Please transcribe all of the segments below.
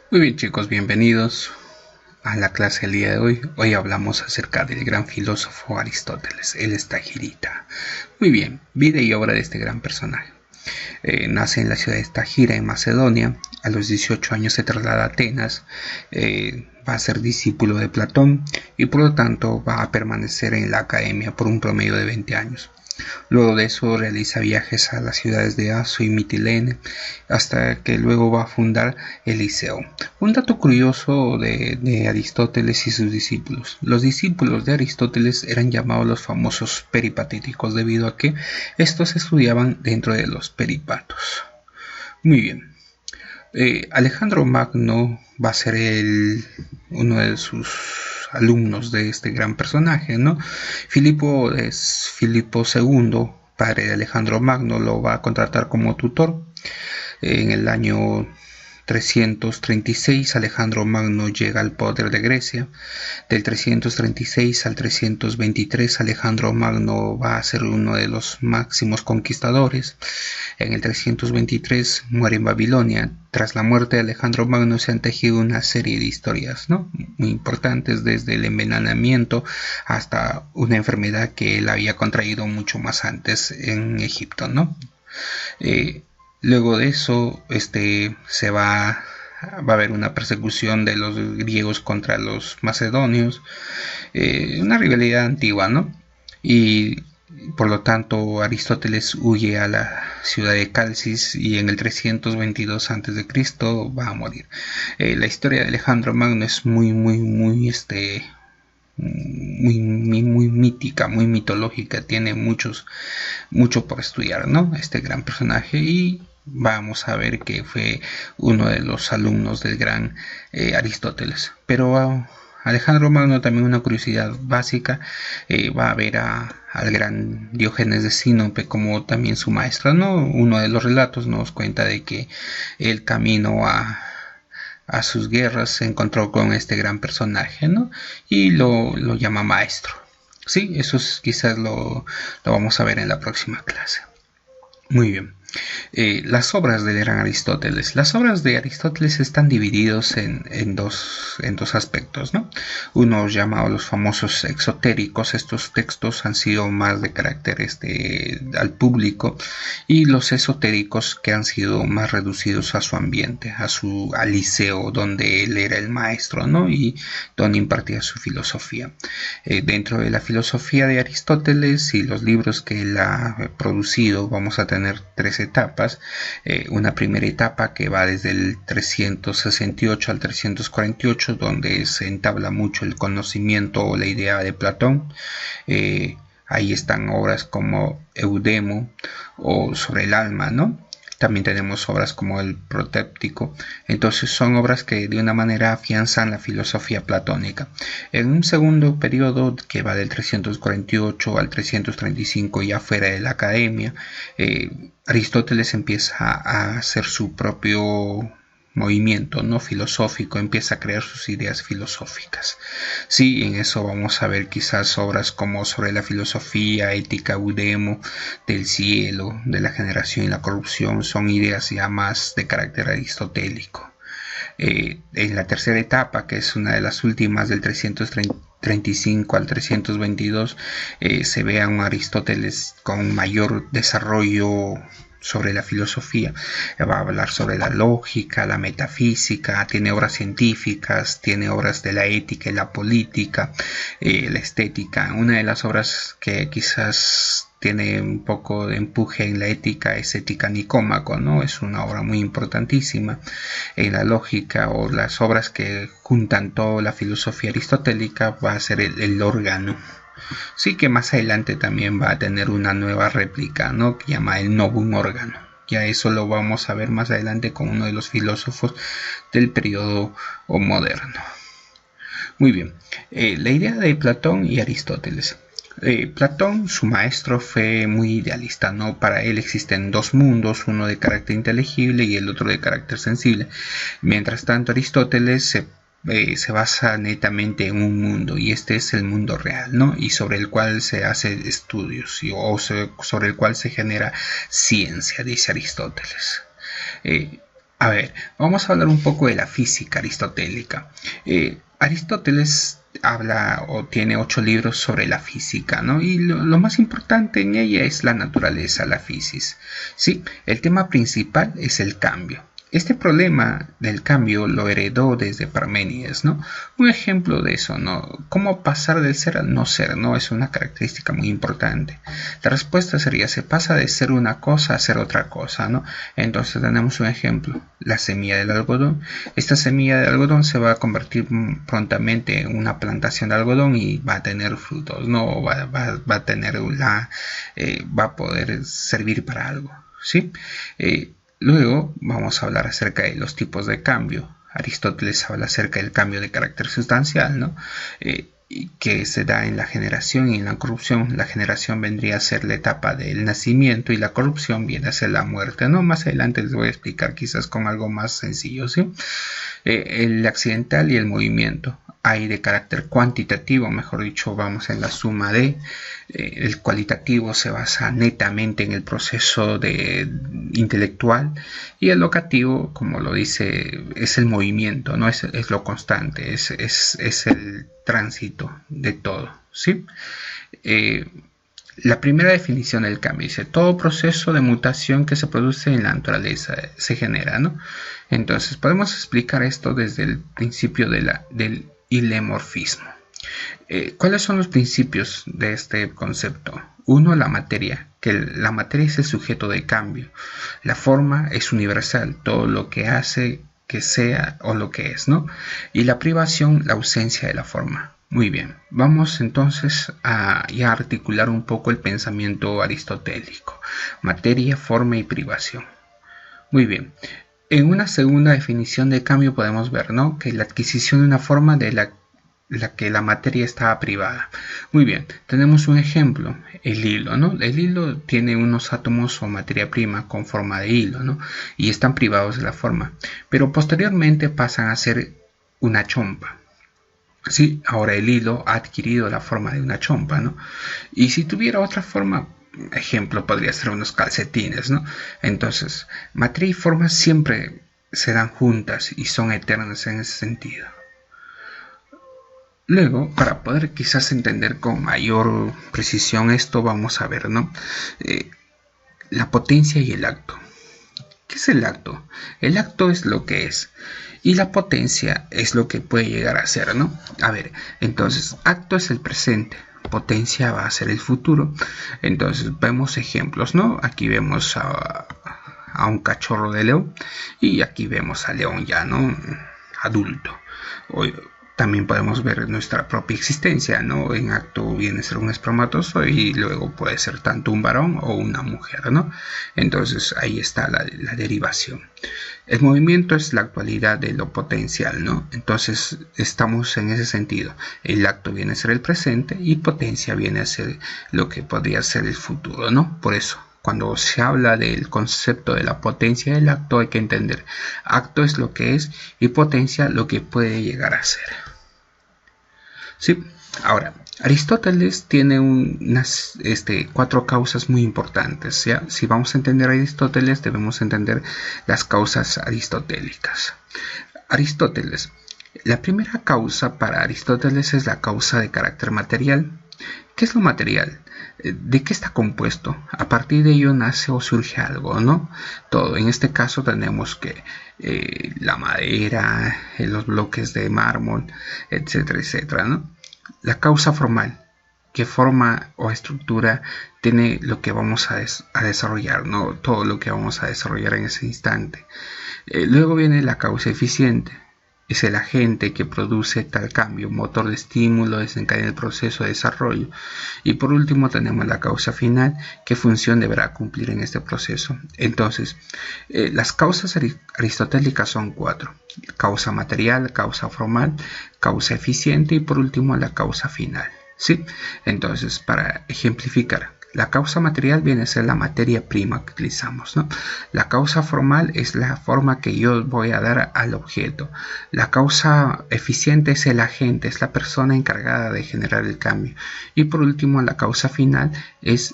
Muy bien chicos, bienvenidos a la clase del día de hoy. Hoy hablamos acerca del gran filósofo Aristóteles, el Estagirita. Muy bien, vida y obra de este gran personaje. Nace en la ciudad de Estagira, en Macedonia. A los 18 años se traslada a Atenas. Va a ser discípulo de Platón y por lo tanto va a permanecer en la academia por un promedio de 20 años. Luego de eso realiza viajes a las ciudades de Aso y Mitilene, hasta que luego va a fundar el Liceo. Un dato curioso de Aristóteles y sus discípulos. Los discípulos de Aristóteles eran llamados los famosos peripatéticos debido a que estos estudiaban dentro de los peripatos. Muy bien. Alejandro Magno va a ser uno de sus alumnos de este gran personaje, ¿no? Filipo II, padre de Alejandro Magno, lo va a contratar como tutor. En el año 336 Alejandro Magno llega al poder de Grecia. Del 336 al 323 Alejandro Magno va a ser uno de los máximos conquistadores. En el 323 muere en Babilonia. Tras la muerte de Alejandro Magno se han tejido una serie de historias, ¿no?, muy importantes, desde el envenenamiento hasta una enfermedad que él había contraído mucho más antes en Egipto, ¿no? Luego de eso, va a haber una persecución de los griegos contra los macedonios, una rivalidad antigua, ¿no? Y por lo tanto Aristóteles huye a la ciudad de Calcis y en el 322 a.C. va a morir. La historia de Alejandro Magno es muy mítica, muy mitológica, tiene mucho por estudiar, ¿no? Este gran personaje, y vamos a ver que fue uno de los alumnos del gran Aristóteles. Pero Alejandro Magno, también una curiosidad básica, va a ver al gran Diógenes de Sinope como también su maestro, ¿no? Uno de los relatos nos cuenta de que el camino a sus guerras se encontró con este gran personaje, ¿no? Y lo llama maestro. Sí, eso es, quizás lo vamos a ver en la próxima clase. Muy bien. Las obras del gran Aristóteles. Las obras de Aristóteles están divididos en dos aspectos, ¿no? Unos llamados los famosos exotéricos. Estos textos han sido más de carácter al público, y los esotéricos, que han sido más reducidos a su ambiente, al liceo donde él era el maestro, ¿no? Y donde impartía su filosofía. Dentro de la filosofía de Aristóteles y los libros que él ha producido, vamos a tener tres etapas. Una primera etapa que va desde el 368 al 348, donde se entabla mucho el conocimiento o la idea de Platón. Ahí están obras como Eudemo o sobre el alma, ¿no? También tenemos obras como el Protéptico. Entonces son obras que de una manera afianzan la filosofía platónica. En un segundo periodo, que va del 348 al 335, ya fuera de la academia, Aristóteles empieza a hacer su propio movimiento, ¿no?, filosófico, empieza a crear sus ideas filosóficas. Sí, en eso vamos a ver quizás obras como sobre la filosofía, ética, Eudemo, del cielo, de la generación y la corrupción. Son ideas ya más de carácter aristotélico. En la tercera etapa, que es una de las últimas, del 335 al 322, se ve a un Aristóteles con mayor desarrollo sobre la filosofía. Va a hablar sobre la lógica, la metafísica, tiene obras científicas, tiene obras de la ética y la política, la estética. Una de las obras que quizás tiene un poco de empuje en la ética es Ética Nicómaco, ¿no? Es una obra muy importantísima. En la lógica, o las obras que juntan toda la filosofía aristotélica, va a ser el órgano. Sí, que más adelante también va a tener una nueva réplica, ¿no?, que llama el Novum Organo. Ya eso lo vamos a ver más adelante con uno de los filósofos del periodo moderno. Muy bien, la idea de Platón y Aristóteles. Platón, su maestro, fue muy idealista, ¿no? Para él existen dos mundos, uno de carácter inteligible y el otro de carácter sensible. Mientras tanto, Aristóteles se basa netamente en un mundo, y este es el mundo real, ¿no? Y sobre el cual se hace estudios, sobre el cual se genera ciencia, dice Aristóteles. A ver, vamos a hablar un poco de la física aristotélica. Aristóteles habla o tiene 8 libros sobre la física, ¿no? Y lo más importante en ella es la naturaleza, la física. Sí, el tema principal es el cambio. Este problema del cambio lo heredó desde Parménides, ¿no? Un ejemplo de eso, ¿no? ¿Cómo pasar del ser al no ser, ¿no? Es una característica muy importante. La respuesta sería, se pasa de ser una cosa a ser otra cosa, ¿no? Entonces tenemos un ejemplo, la semilla del algodón. Esta semilla de algodón se va a convertir prontamente en una plantación de algodón y va a tener frutos, ¿no? Va a tener va a poder servir para algo, ¿sí? Luego vamos a hablar acerca de los tipos de cambio. Aristóteles habla acerca del cambio de carácter sustancial, ¿no? Que se da en la generación y en la corrupción. La generación vendría a ser la etapa del nacimiento y la corrupción viene a ser la muerte, ¿no? Más adelante les voy a explicar quizás con algo más sencillo, ¿sí? El accidental y el movimiento. Hay de carácter cuantitativo, mejor dicho, vamos en la suma de. El cualitativo se basa netamente en el proceso intelectual y el locativo, como lo dice, es el movimiento, no es lo constante, es el tránsito de todo, ¿sí? La primera definición del cambio dice, todo proceso de mutación que se produce en la naturaleza se genera, ¿no? Entonces podemos explicar esto desde el principio del ilemorfismo. ¿Cuáles son los principios de este concepto? Uno, la materia, que la materia es el sujeto de cambio. La forma es universal, todo lo que hace que sea o lo que es, ¿no? Y la privación, la ausencia de la forma. Muy bien, vamos entonces a ya articular un poco el pensamiento aristotélico. Materia, forma y privación. Muy bien. En una segunda definición de cambio podemos ver, ¿no?, que la adquisición de una forma de la que la materia estaba privada. Muy bien, tenemos un ejemplo, el hilo, ¿no? El hilo tiene unos átomos o materia prima con forma de hilo, ¿no? Y están privados de la forma, pero posteriormente pasan a ser una chompa. Sí, ahora el hilo ha adquirido la forma de una chompa, ¿no? Y si tuviera otra forma, ejemplo, podría ser unos calcetines, ¿no? Entonces, materia y forma siempre se dan juntas y son eternas en ese sentido. Luego, para poder quizás entender con mayor precisión esto, vamos a ver, ¿no? La potencia y el acto. ¿Qué es el acto? El acto es lo que es y la potencia es lo que puede llegar a ser, ¿no? A ver, entonces, acto es el presente, potencia va a ser el futuro. Entonces, vemos ejemplos, ¿no? Aquí vemos a un cachorro de león y aquí vemos al león ya, ¿no?, adulto. También podemos ver nuestra propia existencia, ¿no? En acto viene a ser un espermatozoide y luego puede ser tanto un varón o una mujer, ¿no? Entonces ahí está la derivación. El movimiento es la actualidad de lo potencial, ¿no? Entonces estamos en ese sentido. El acto viene a ser el presente y potencia viene a ser lo que podría ser el futuro, ¿no? Por eso, cuando se habla del concepto de la potencia del acto, hay que entender, acto es lo que es y potencia lo que puede llegar a ser. Sí, ahora, Aristóteles tiene unas 4 causas muy importantes, ¿ya? Si vamos a entender a Aristóteles, debemos entender las causas aristotélicas. Aristóteles, la primera causa para Aristóteles es la causa de carácter material. ¿Qué es lo material? ¿De qué está compuesto? A partir de ello nace o surge algo, ¿no? Todo. En este caso tenemos que la madera, los bloques de mármol, etcétera, etcétera, ¿no? La causa formal. ¿Qué forma o estructura tiene lo que vamos a desarrollar, ¿no? Todo lo que vamos a desarrollar en ese instante. Luego viene la causa eficiente. Es el agente que produce tal cambio, motor de estímulo, desencadena el proceso de desarrollo. Y por último tenemos la causa final, qué función deberá cumplir en este proceso. Entonces, las causas aristotélicas son 4. Causa material, causa formal, causa eficiente y por último la causa final. ¿Sí? Entonces, para ejemplificar, la causa material viene a ser la materia prima que utilizamos, ¿no? La causa formal es la forma que yo voy a dar al objeto. La causa eficiente es el agente, es la persona encargada de generar el cambio. Y por último, la causa final es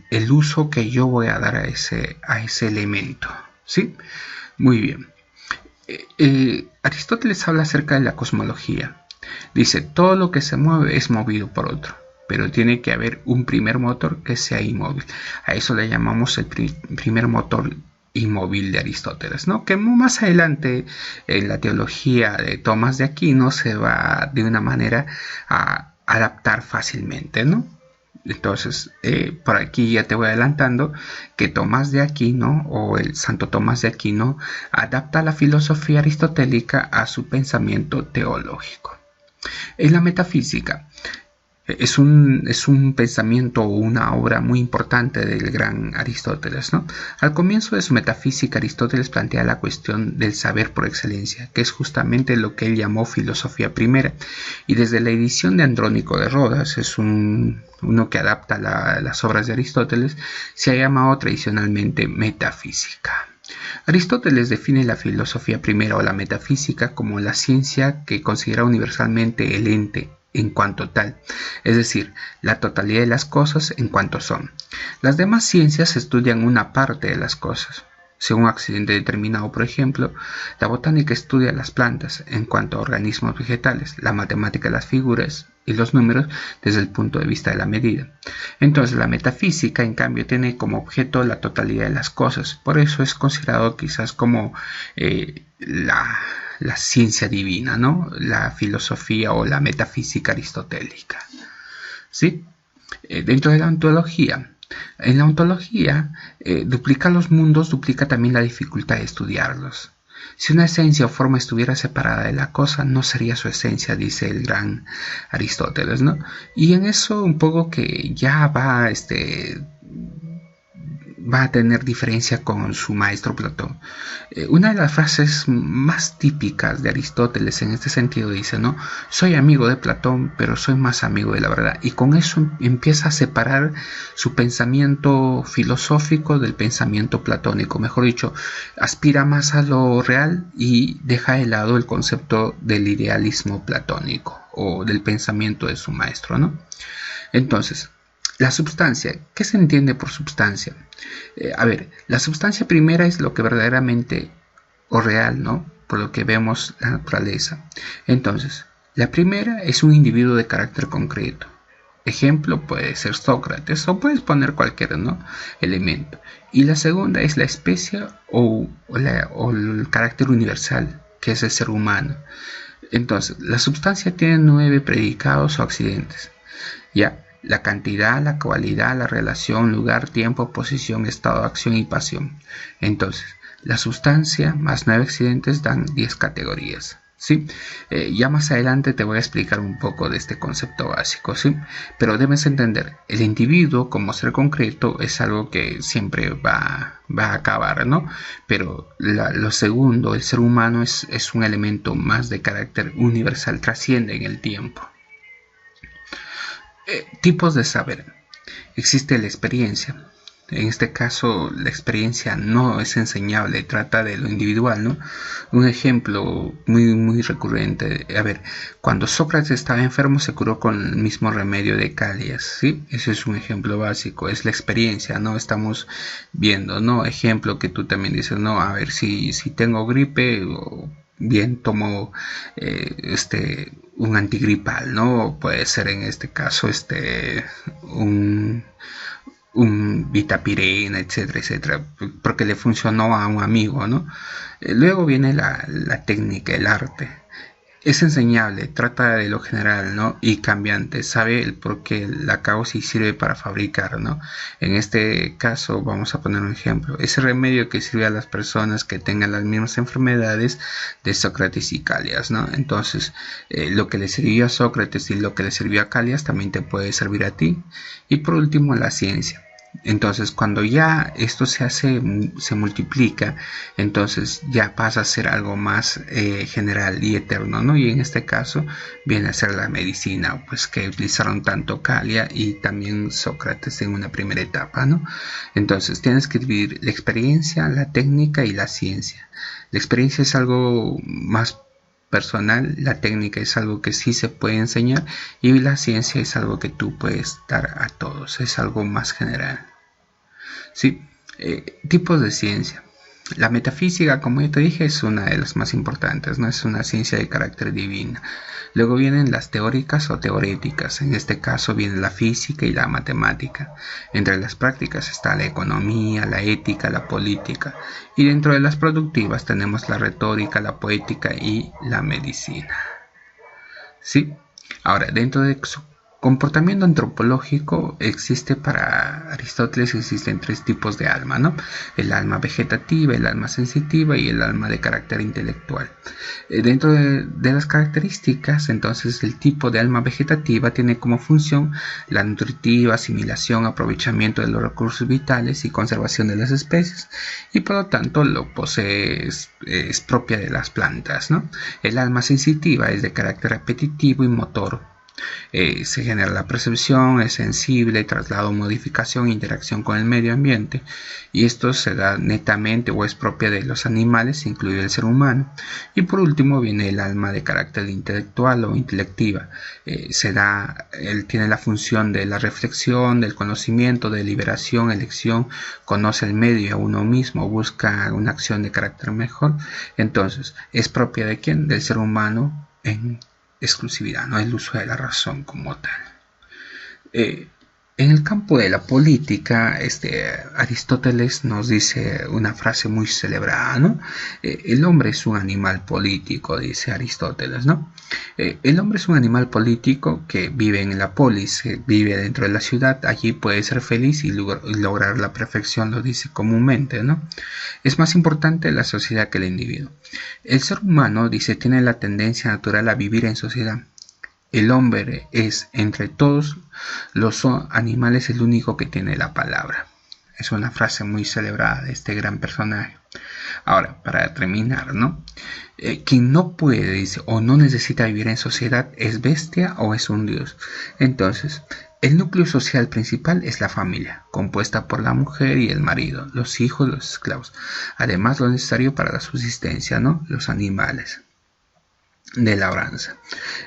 el uso que yo voy a dar a ese elemento, ¿sí? Muy bien. Aristóteles habla acerca de la cosmología. Dice, todo lo que se mueve es movido por otro, pero tiene que haber un primer motor que sea inmóvil. A eso le llamamos el primer motor inmóvil de Aristóteles, ¿no? Que más adelante en la teología de Tomás de Aquino se va de una manera a adaptar fácilmente, ¿no? Entonces, por aquí ya te voy adelantando que Tomás de Aquino o el Santo Tomás de Aquino adapta la filosofía aristotélica a su pensamiento teológico. En la metafísica, es un pensamiento o una obra muy importante del gran Aristóteles, ¿no? Al comienzo de su metafísica, Aristóteles plantea la cuestión del saber por excelencia, que es justamente lo que él llamó filosofía primera, y desde la edición de Andrónico de Rodas, es uno que adapta las obras de Aristóteles, se ha llamado tradicionalmente metafísica. Aristóteles define la filosofía primera o la metafísica como la ciencia que considera universalmente el ente en cuanto tal, es decir, la totalidad de las cosas en cuanto son. Las demás ciencias estudian una parte de las cosas. Según un accidente determinado, por ejemplo, la botánica estudia las plantas en cuanto a organismos vegetales, la matemática las figuras y los números desde el punto de vista de la medida. Entonces la metafísica, en cambio, tiene como objeto la totalidad de las cosas. Por eso es considerado quizás como la ciencia divina, ¿no? La filosofía o la metafísica aristotélica, ¿sí? Dentro de la ontología, en la ontología, duplicar los mundos duplica también la dificultad de estudiarlos. Si una esencia o forma estuviera separada de la cosa, no sería su esencia, dice el gran Aristóteles, ¿no? Y en eso un poco que ya va a tener diferencia con su maestro Platón. Una de las frases más típicas de Aristóteles en este sentido dice, ¿no? Soy amigo de Platón, pero soy más amigo de la verdad. Y con eso empieza a separar su pensamiento filosófico del pensamiento platónico. Mejor dicho, aspira más a lo real y deja de lado el concepto del idealismo platónico o del pensamiento de su maestro, ¿no? Entonces, la substancia, ¿qué se entiende por substancia? La substancia primera es lo que verdaderamente o real, ¿no? Por lo que vemos la naturaleza. Entonces, la primera es un individuo de carácter concreto. Ejemplo puede ser Sócrates o puedes poner cualquier, ¿no? elemento. Y la segunda es la especie o el carácter universal, que es el ser humano. Entonces, la substancia tiene 9 predicados o accidentes. Ya. La cantidad, la cualidad, la relación, lugar, tiempo, posición, estado, acción y pasión. Entonces, la sustancia más 9 accidentes dan 10 categorías, ¿sí? Ya más adelante te voy a explicar un poco de este concepto básico, ¿sí? Pero debes entender, el individuo como ser concreto es algo que siempre va a acabar, ¿no? Pero lo segundo, el ser humano es un elemento más de carácter universal, trasciende en el tiempo. Tipos de saber. Existe la experiencia. En este caso, la experiencia no es enseñable, trata de lo individual, ¿no? Un ejemplo muy recurrente. Cuando Sócrates estaba enfermo se curó con el mismo remedio de Calias, ¿sí? Ese es un ejemplo básico, es la experiencia, ¿no? Estamos viendo, ¿no? Ejemplo que tú también dices, ¿no? Si tengo gripe, bien tomo un antigripal, ¿no? Puede ser en este caso un vitapirena, etcétera, porque le funcionó a un amigo, ¿no? Luego viene la técnica, el arte. Es enseñable, trata de lo general, ¿no? Y cambiante, sabe el porqué, la causa y sirve para fabricar, ¿no? En este caso vamos a poner un ejemplo. Ese remedio que sirve a las personas que tengan las mismas enfermedades de Sócrates y Calias, ¿no? Entonces, lo que le sirvió a Sócrates y lo que le sirvió a Calias también te puede servir a ti. Y por último, la ciencia. Entonces, cuando ya esto se multiplica, entonces ya pasa a ser algo más general y eterno, ¿no? Y en este caso viene a ser la medicina, pues que utilizaron tanto Calia y también Sócrates en una primera etapa, ¿no? Entonces, tienes que dividir la experiencia, la técnica y la ciencia. La experiencia es algo más personal, la técnica es algo que sí se puede enseñar y la ciencia es algo que tú puedes dar a todos, es algo más general. Sí, tipos de ciencia. La metafísica, como ya te dije, es una de las más importantes, ¿no? Es una ciencia de carácter divino. Luego vienen las teóricas o teoréticas. En este caso viene la física y la matemática. Entre las prácticas está la economía, la ética, la política. Y dentro de las productivas tenemos la retórica, la poética y la medicina. ¿Sí? Ahora, dentro de su comportamiento antropológico existe para Aristóteles existen tres tipos de alma, ¿no? El alma vegetativa, el alma sensitiva y el alma de carácter intelectual. Dentro de las características, entonces, el tipo de alma vegetativa tiene como función la nutritiva, asimilación, aprovechamiento de los recursos vitales y conservación de las especies, y por lo tanto lo posee, es propia de las plantas, ¿no? El alma sensitiva es de carácter apetitivo y motor. Se genera la percepción, es sensible, traslado, modificación, interacción con el medio ambiente, y esto se da netamente o es propia de los animales, incluido el ser humano. Y por último viene el alma de carácter intelectual o intelectiva. Él tiene la función de la reflexión, del conocimiento, de liberación, elección, conoce el medio y a uno mismo, busca una acción de carácter mejor. Entonces, ¿es propia de quién? Del ser humano en exclusividad, no el uso de la razón como tal. En el campo de la política, Aristóteles nos dice una frase muy celebrada, ¿no? El hombre es un animal político, dice Aristóteles, ¿no? El hombre es un animal político que vive en la polis, vive dentro de la ciudad, allí puede ser feliz y lograr la perfección, lo dice comúnmente, ¿no? Es más importante la sociedad que el individuo. El ser humano, dice, tiene la tendencia natural a vivir en sociedad. El hombre es, entre todos los animales, el único que tiene la palabra. Es una frase muy celebrada de este gran personaje. Ahora, para terminar, ¿no? Quien no puede, dice, o no necesita vivir en sociedad, ¿es bestia o es un dios? Entonces, el núcleo social principal es la familia, compuesta por la mujer y el marido, los hijos, los esclavos. Además, lo necesario para la subsistencia, ¿no? Los animales. De labranza.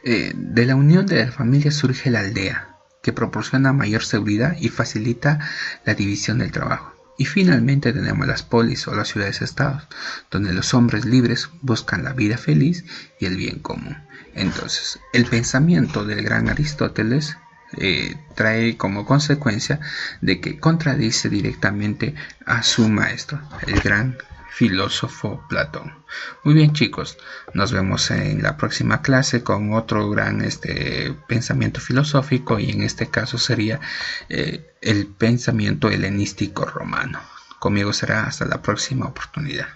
De la unión de la familia surge la aldea, que proporciona mayor seguridad y facilita la división del trabajo. Y finalmente tenemos las polis o las ciudades-estados, donde los hombres libres buscan la vida feliz y el bien común. Entonces, el pensamiento del gran Aristóteles trae como consecuencia de que contradice directamente a su maestro, el gran filósofo Platón. Muy bien, chicos, nos vemos en la próxima clase con otro gran pensamiento filosófico, y en este caso sería el pensamiento helenístico romano. Conmigo será hasta la próxima oportunidad.